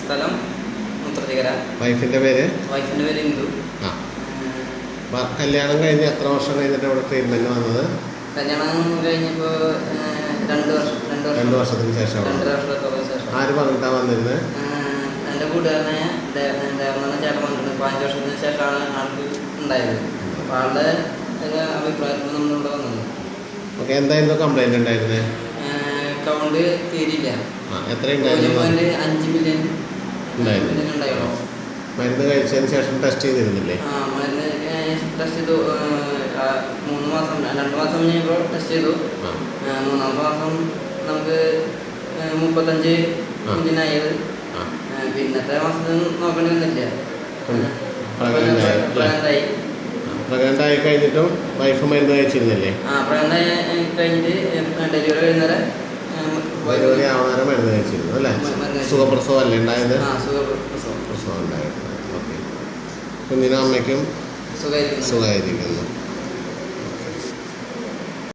സ്ഥലം മുത്രത്തിക്കര. വൈഫിന്റെ പേര് ഇന്ദു. കല്യാണം കഴിഞ്ഞ് എത്ര വർഷം കഴിഞ്ഞിട്ട് ഇവിടെ ട്രീറ്റ്മെന്റ് വന്നത്? കല്യാണം കഴിഞ്ഞപ്പോ 2 വർഷത്തിന് ശേഷം. ആര് പറഞ്ഞിട്ടാ വന്നിരുന്നത്? എൻ്റെ കൂട്ടുകാരനെ ദേവനെന്ന ചേട്ടൻ വന്നിട്ടുണ്ട്. 5 വർഷത്തിന് ശേഷമാണ് ആൾക്ക് ഉണ്ടായത്. അപ്പോൾ ആളുടെ അഭിപ്രായത്തിൽ നമ്മളിവിടെ വന്നത്. ഓക്കെ, എന്തായിരുന്നു കംപ്ലൈന്റ് ഉണ്ടായിരുന്നത്? അക്കൗണ്ട് തീരില്ല. എത്ര ഉണ്ടായിരുന്നു? 5 മില്യൺ ഉണ്ടായിരുന്നു. മരുന്ന് കഴിച്ചതിന് ശേഷം ടെസ്റ്റ് ചെയ്തിരുന്നില്ലേ? മരുന്ന് ടെസ്റ്റ് ചെയ്തു. 2 മാസം കഴിഞ്ഞപ്പോൾ ടെസ്റ്റ് ചെയ്തു. 3-ാമത്തെ മാസം നമുക്ക് 35 മില്യനായത്. പിന്നത്തെ മാസത്തിൽ നോക്കേണ്ടി വന്നില്ല. പ്രഗ്നന്റ് ആയി കഴിഞ്ഞിട്ടും വൈഫ് മരുന്ന് കഴിച്ചിരുന്നില്ലേ? പ്രഗ്നന്റ് കഴിഞ്ഞിട്ട് ഡെലിവറി കഴിയുന്നവരെ ഡെലിവറി ആവുന്നവരെ മരുന്ന് കഴിച്ചിരുന്നു അല്ലേ? സുഖപ്രസവം അല്ലേ ഉണ്ടായത്? പ്രസവം ഉണ്ടായിരുന്നു. ഓക്കെ, കുഞ്ഞിനും അമ്മയ്ക്കും സുഖമായിരിക്കുന്നു.